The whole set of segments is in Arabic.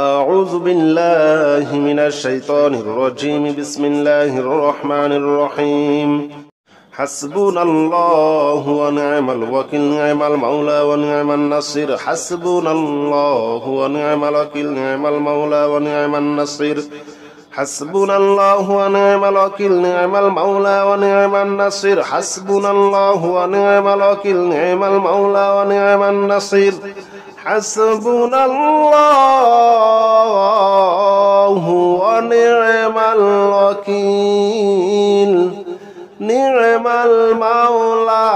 أعوذ بالله من الشيطان الرجيم. بسم الله الرحمن الرحيم. حسبنا الله ونعم الوكيل، نعم المولى ونعم النصير. حسبنا الله ونعم الوكيل، نعم المولى ونعم النصير. حسبنا الله ونعم الوكيل، نعم المولى ونعم النصير. حسبنا الله ونعم الوكيل، نعم المولى ونعم النصير. حسبنا الله ونعم الوكيل، نعم المولى ونعم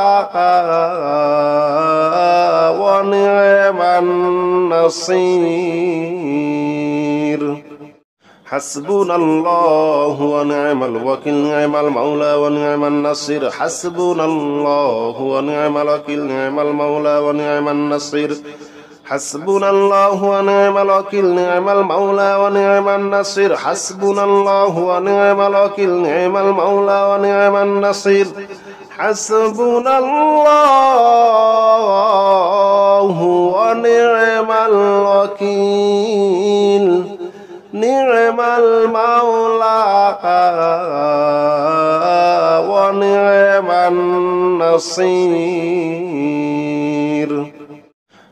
النصير. حسبنا الله ونعم الوكيل، نعم المولى ونعم النصير. حسبنا الله ونعم الوكيل، نعم المولى ونعم النصير. حسبنا الله ونعم الوكيل، نعم المولى ونعم النصير. حسبنا الله ونعم الوكيل، نعم المولى ونعم النصير. حسبنا الله ونعم الوكيل، نعم المولى ونعم النصير.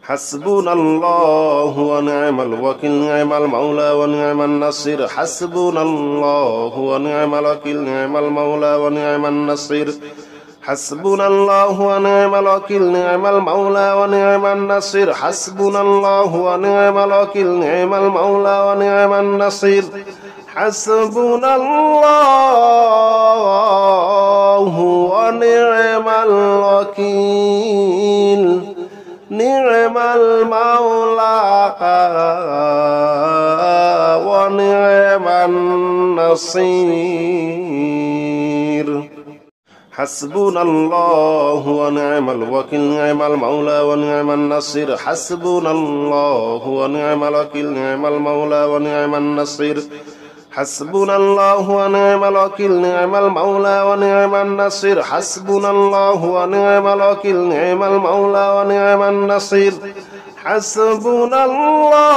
حسبنا الله ونعم الوكيل، نعم المولى ونعم النصير. حسبنا الله ونعم الوكيل، نعم المولى ونعم النصير. حسبنا الله ونعم الوكيل، نعم المولى ونعم النصير. حسبنا الله ونعم الوكيل، نعم المولى ونعم النصير. حسبنا الله ونعم الوكيل، نعم المولى ونعم النصير. حسبنا الله ونعم الوكيل، نعم المولى ونعم النصير. حسبنا الله ونعم الوكيل، نعم المولى ونعم النصير. حسبنا الله ونعم الوكيل، نعم المولى ونعم النصير. حسبنا الله ونعم الوكيل، نعم المولى ونعم النصير. حسبنا الله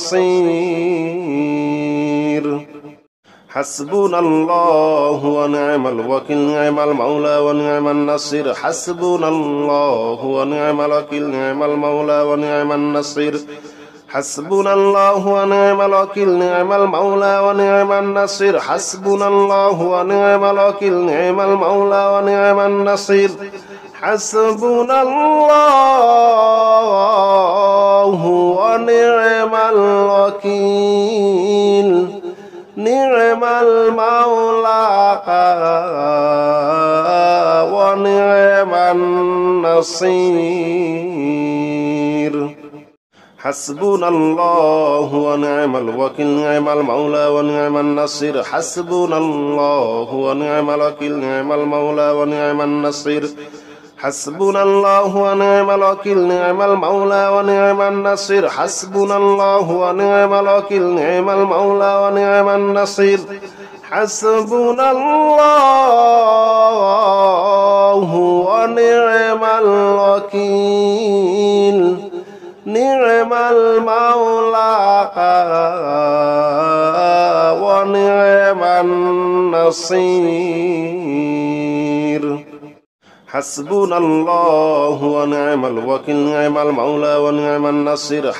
ونعم الوكيل، نعم المولى ونعم النصير. حسبنا الله ونعم الوكيل، نعم المولى ونعم النصير. حسبنا الله ونعم الوكيل، نعم المولى ونعم النصير. حسبنا الله ونعم الوكيل، نعم المولى ونعم النصير. حسبنا الله ونعم الوكيل، نعم المولى ونعم النصير. حسبنا الله ونعم الوكيل، نعم المولى ونعم النصير. حسبنا الله ونعم الوكيل، نعم المولى ونعم النصير. حسبنا الله ونعم الوكيل، نعم المولى ونعم النصير. حسبنا الله ونعم الوكيل، نعم المولى ونعم النصير. حسبنا الله ونعم الوكيل، نعم المولى ونعم النصير. حسبنا الله ونعم الوكيل، نعم المولى ونعم النصير. حسبنا الله ونعم الوكيل، نعم المولى ونعم النصير. حسبنا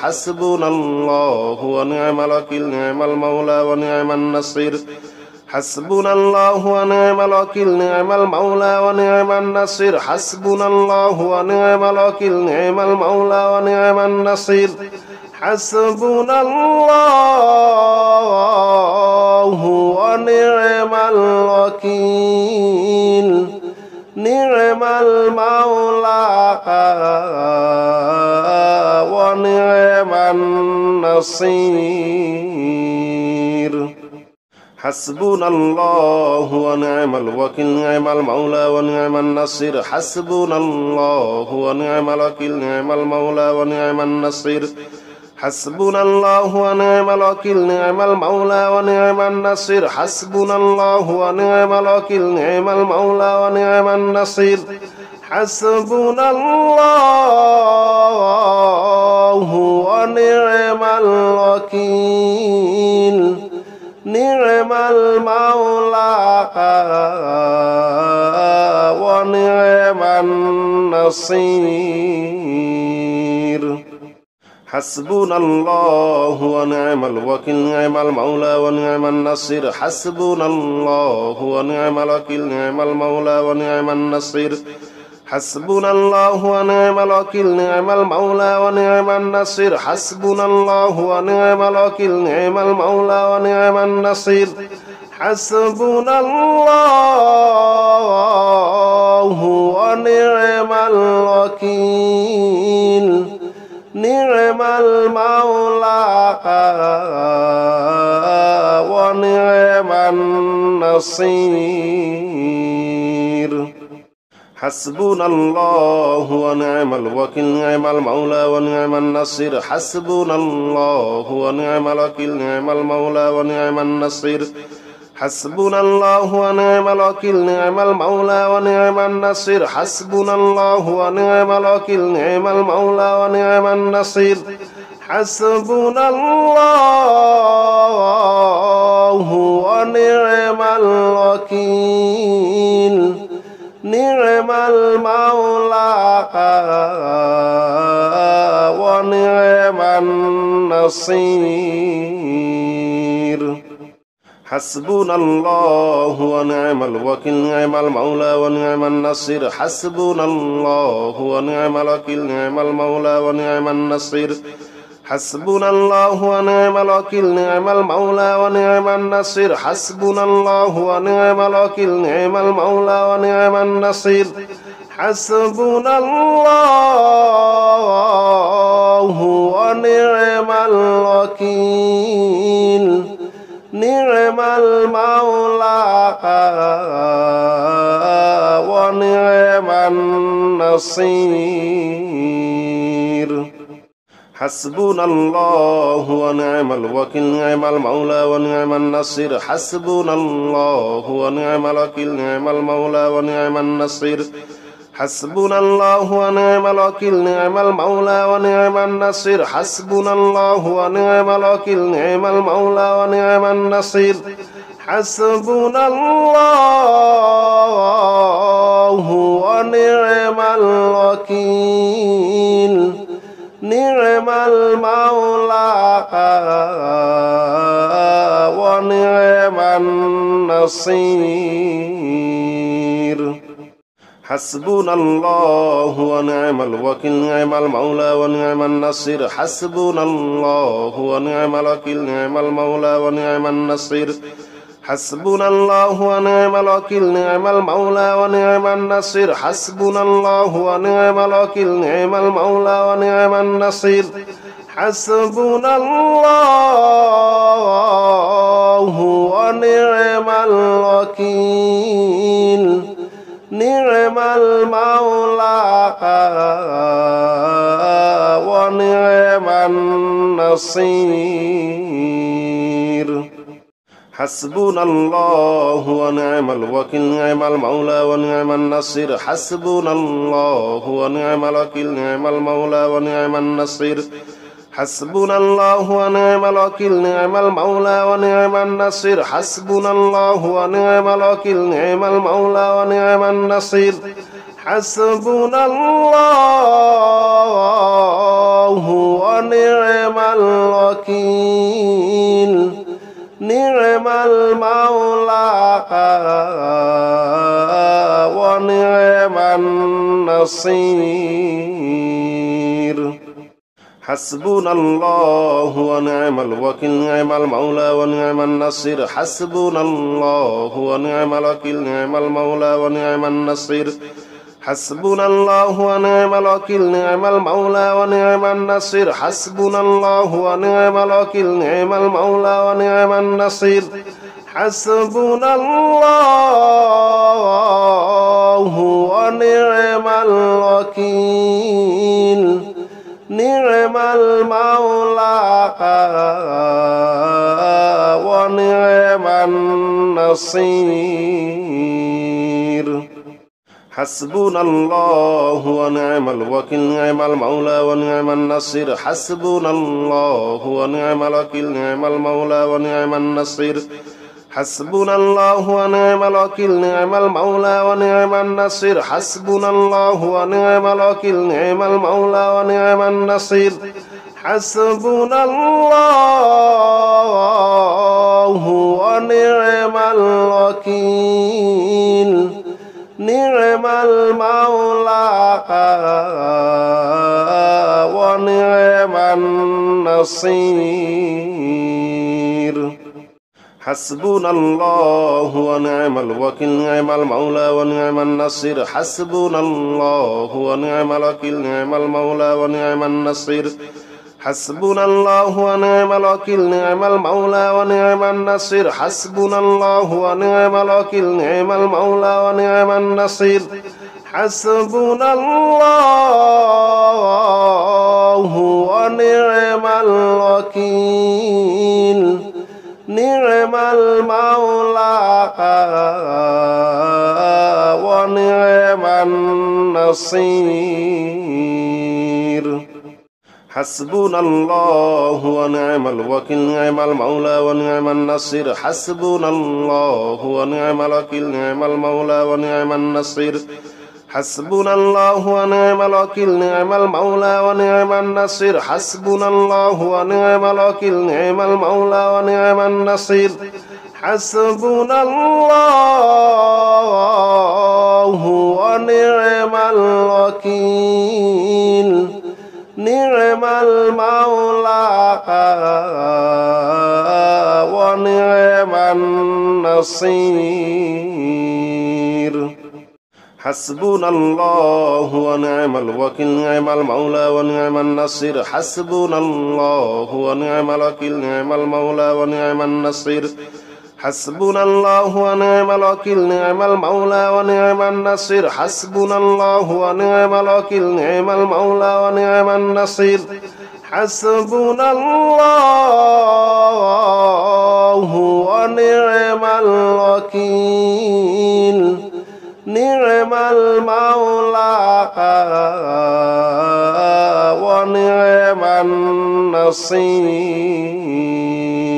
الله ونعم الوكيل، نعم المولى ونعم النصير. حسبنا الله ونعم الوكيل، نعم المولى ونعم النصير. حسبنا الله ونعم الوكيل، نعم المولى ونعم النصير. حسبنا الله ونعم الوكيل، نعم المولى ونعم النصير. حسبنا الله ونعم الوكيل، نعم المولى ونعم النصير. حسبنا الله ونعم الوكيل، نعم المولى ونعم النصير. حسبنا الله ونعم الوكيل نعم المولى ونعم النصير حسبنا الله ونعم الوكيل نعم المولى ونعم النصير حسبنا الله ونعم الوكيل نعم المولى ونعم النصير حسبنا الله ونعم الوكيل نعم المولى ونعم النصير حسبنا الله ونعم الوكيل نعم المولى ونعم النصير حسبنا الله ونعم الوكيل نعم المولى ونعم النصير حسبنا الله ونعم الوكيل نعم المولى ونعم النصير حسبنا الله ونعم الوكيل نعم المولى ونعم النصير حسبنا الله ونعم الوكيل نعم المولى ونعم النصير حسبنا الله ونعم الوكيل نعم المولى ونعم النصير حسبنا الله ونعم الوكيل نعم المولى ونعم النصير حسبنا الله ونعم الوكيل نعم المولى ونعم النصير حسبنا الله ونعم الوكيل نعم المولى ونعم النصير حسبنا الله ونعم الوكيل نعم المولى ونعم النصير حسبنا الله ونعم الوكيل نعم المولى ونعم النصير حسبنا الله ونعم الوكيل نعم المولى ونعم النصير حسبنا الله ونعم الوكيل نعم المولى ونعم النصير حسبنا الله ونعم الوكيل نعم المولى ونعم النصير حسبنا الله ونعم الوكيل نعم المولى ونعم النصير حسبنا الله ونعم الوكيل نعم المولى ونعم النصير حسبنا الله ونعم الوكيل نعم المولى ونعم النصير حسبنا الله ونعم الوكيل نعم المولى ونعم النصير حسبنا الله ونعم الوكيل نعم المولى ونعم النصير حسبنا الله ونعم الوكيل نعم المولى ونعم النصير حسبنا الله ونعم الوكيل نعم المولى ونعم النصير حسبنا الله ونعم الوكيل نعم المولى ونعم النصير حسبنا الله ونعم الوكيل نعم المولى ونعم النصير حسبنا الله ونعم الوكيل نعم المولى ونعم النصير حسبنا الله ونعم الوكيل نعم المولى ونعم النصير حسبنا الله ونعم الوكيل نعم المولى ونعم النصير حسبنا الله ونعم الوكيل نعم المولى ونعم النصير حسبنا الله ونعم الوكيل نعم المولى ونعم النصير حسبنا الله ونعم الوكيل نعم المولى ونعم النصير حسبنا الله ونعم الوكيل نعم المولى ونعم النصير حسبنا الله ونعم الوكيل نعم المولى ونعم النصير حسبنا الله ونعم الوكيل نعم المولى ونعم النصير حسبنا الله ونعم الوكيل نعم المولى ونعم النصير حسبنا الله ونعم الوكيل نعم المولى ونعم النصير حسبنا الله ونعم الوكيل نعم المولى ونعم النصير حسبنا الله ونعم الوكيل نعم المولى ونعم النصير حسبنا الله ونعم الوكيل نعم المولى ونعم النصير حسبنا الله ونعم الوكيل نعم المولى ونعم النصير حسبنا الله ونعم الوكيل نعم المولى ونعم النصير حسبنا الله ونعم الوكيل نعم المولى ونعم النصير حسبنا الله ونعم الوكيل نعم المولى ونعم النصير حسبنا الله ونعم الوكيل نعم المولى ونعم النصير حسبنا الله ونعم الوكيل نعم المولى ونعم النصير حسبنا الله ونعم الوكيل نعم المولى ونعم النصير حسبنا الله ونعم الوكيل نعم المولى ونعم النصير حسبنا الله ونعم الوكيل نعم المولى ونعم النصير حسبنا الله ونعم الوكيل نعم المولى ونعم النصير حسبنا الله ونعم الوكيل نعم المولى ونعم النصير حسبنا الله ونعم الوكيل نعم المولى ونعم النصير حسبنا الله ونعم الوكيل نعم المولى ونعم النصير حسبنا الله ونعم الوكيل نعم المولى ونعم النصير حسبنا الله ونعم الوكيل نعم المولى ونعم النصير حسبنا الله ونعم الوكيل نعم المولى ونعم النصير حسبنا الله ونعم الوكيل نعم المولى ونعم النصير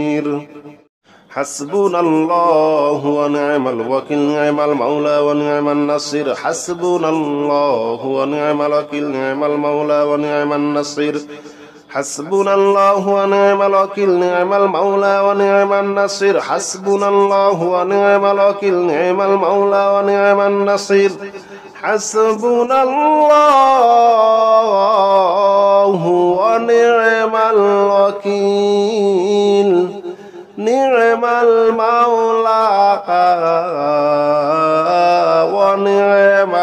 حسبنا الله ونعم الوكيل نعم المولى ونعم النصير حسبنا الله ونعم الوكيل نعم المولى ونعم النصير حسبنا الله ونعم الوكيل نعم المولى ونعم النصير حسبنا الله ونعم الوكيل نعم المولى ونعم النصير حسبنا الله ونعم الوكيل نعم المولى ونعم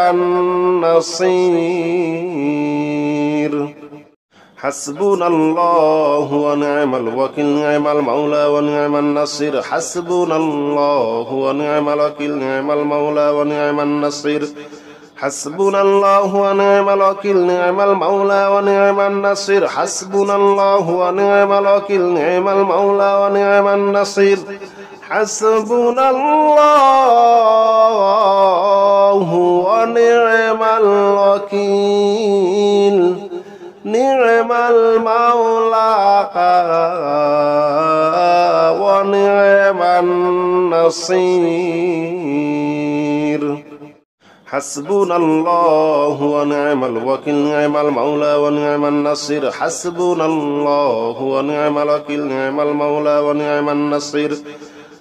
النصير حسبنا الله ونعم الوكيل نعم المولى ونعم النصير حسبنا الله ونعم الوكيل نعم المولى ونعم النصير حسبنا الله ونعم الوكيل نعم المولى ونعم النصير حسبنا الله ونعم الوكيل نعم المولى ونعم النصير حسبنا الله ونعم الوكيل نعم المولى ونعم النصير حسبنا الله ونعم الوكيل نعم المولى ونعم النصير حسبنا الله ونعم الوكيل نعم المولى ونعم النصير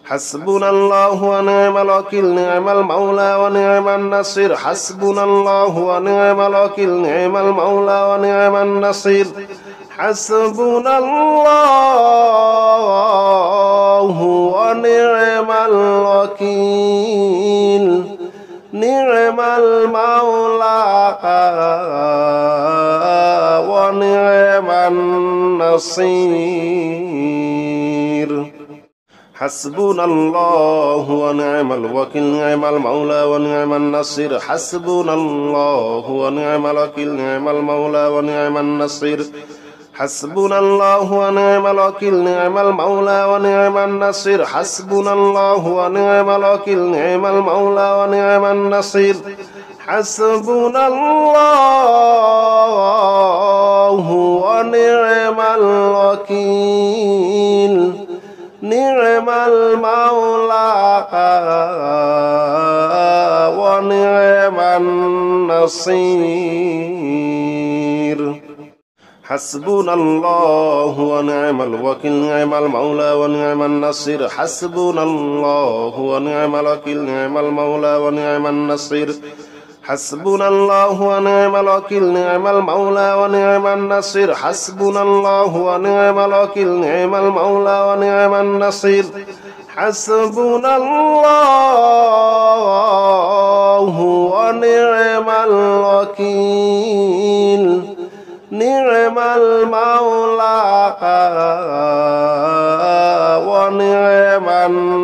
حسبنا الله ونعم الوكيل نعم المولى ونعم النصير حسبنا الله ونعم الوكيل نعم المولى ونعم النصير حسبنا الله ونعم الوكيل نعم المولى ونعم النصير حسبنا الله ونعم الوكيل نعم المولى ونعم النصير حسبنا الله ونعم الوكيل نعم المولى ونعم النصير حسبنا الله ونعم الوكيل نعم المولى ونعم النصير حسبنا الله ونعم الوكيل نعم المولى ونعم النصير حسبنا الله ونعم الوكيل نعم المولى ونعم النصير حسبنا الله ونعم الوكيل نعم المولى ونعم النصير حسبنا الله ونعم الوكيل نعم المولى ونعم النصير حسبنا الله ونعم الوكيل نعم المولى ونعم النصير حسبنا الله ونعم الوكيل نعم المولى ونعم النصير حسبنا الله ونعم الوكيل نعم المولى ونعم النصير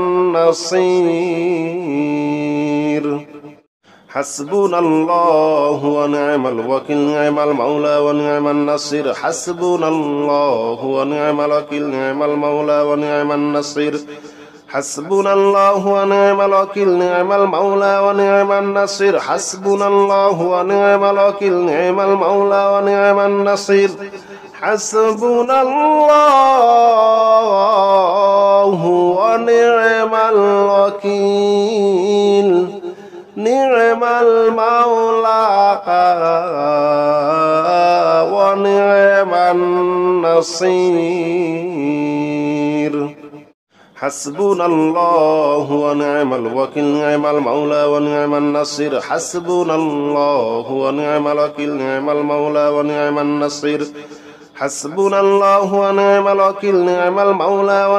حسبنا الله ونعم الوكيل نعم المولى ونعم النصير حسبنا الله ونعم الوكيل نعم المولى ونعم النصير حسبنا الله ونعم الوكيل نعم المولى ونعم النصير حسبنا الله ونعم الوكيل نعم المولى ونعم النصير حسبنا الله ونعم الوكيل نعم المولى ونعم النصير حسبنا الله ونعم الوكيل نعم المولى ونعم النصير حسبنا الله ونعم الوكيل نعم المولى ونعم النصير حسبنا الله ونعم الوكيل نعم المولى ونعم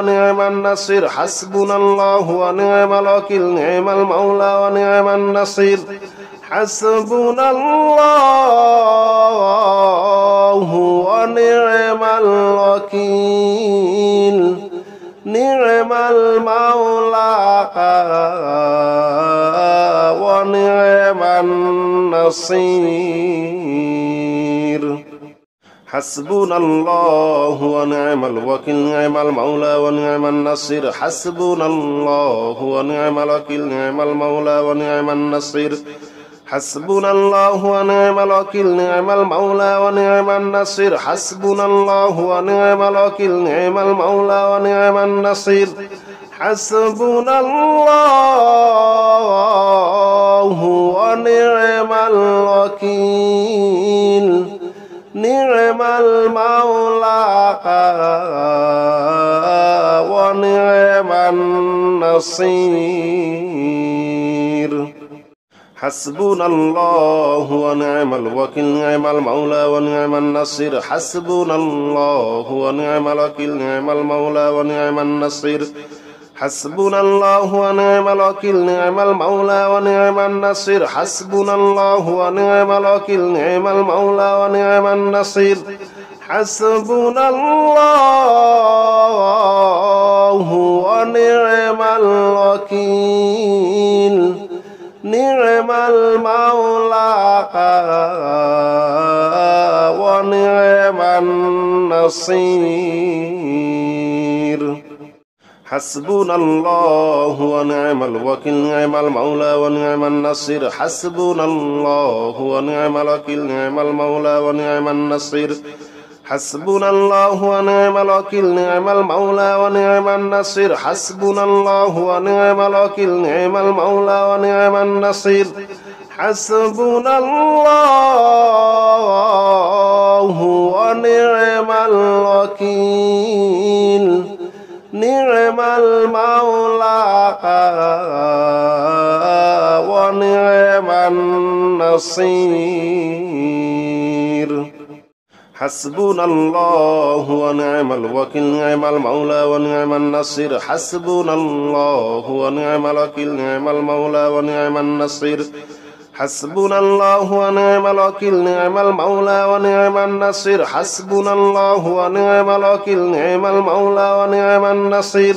النصير حسبنا الله ونعم الوكيل نعم المولى ونعم النصير حسبنا الله ونعم الوكيل نعم المولى ونعم النصير حسبنا الله ونعم الوكيل نعم المولى ونعم النصير حسبنا الله ونعم الوكيل نعم المولى ونعم النصير حسبنا الله ونعم الوكيل نعم المولى ونعم النصير حسبنا الله ونعم الوكيل نعم المولى ونعم النصير حسبنا الله ونعم الوكيل نعم المولى ونعم النصير حسبنا الله ونعم الوكيل نعم المولى ونعم النصير حسبنا الله ونعم الوكيل نعم المولى ونعم النصير حسبنا الله ونعم الوكيل نعم المولى ونعم النصير حسبنا الله ونعم الوكيل نعم المولى ونعم النصير حسبنا الله ونعم الوكيل نعم المولى ونعم النصير حسبنا الله ونعم الوكيل نعم المولى ونعم النصير حسبنا الله ونعم الوكيل نعم المولى ونعم النصير حسبنا الله ونعم الوكيل نعم المولى ونعم النصير حسبنا الله ونعم الوكيل نعم المولى ونعم النصير حسبنا الله ونعم الوكيل نعم المولى ونعم النصير حسبنا الله ونعم الوكيل نعم المولى ونعم النصير حسبنا الله ونعم الوكيل نعم المولى ونعم النصير حسبنا الله ونعم الوكيل نعم المولى ونعم النصير حسبنا الله ونعم الوكيل نعم المولى ونعم النصير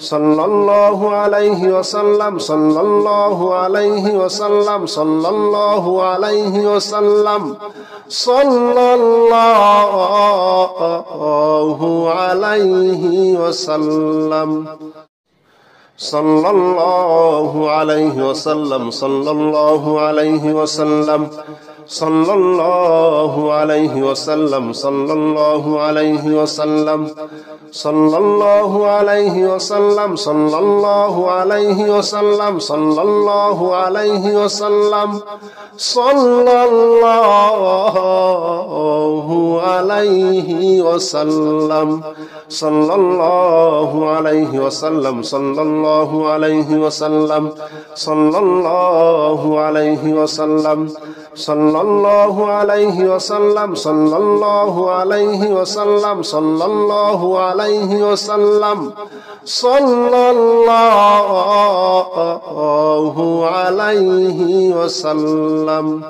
sallallahu alayhi wa sallam, sallallahu alayhi wa sallam, sallallahu alayhi wa sallam, sallallahu alayhi wa sallam, sallallahu alayhi wa sallam, sallallahu alayhi wa sallam, sallallahu alayhi wa sallam, sallallahu alayhi wa sallam, sallallahu alayhi wa sallam, sallallahu alayhi wa sallam, sallallahu alayhi wa sallam, sallallahu alayhi wa sallam, sallallahu alayhi wa sallam, sallallahu alayhi wa sallam, sallallahu alayhi wa sallam, sallallahu alayhi wa sallam, sallallahu alayhi wa sallam, sallallahu alayhi wa sallam, sallallahu alayhi wa sallam.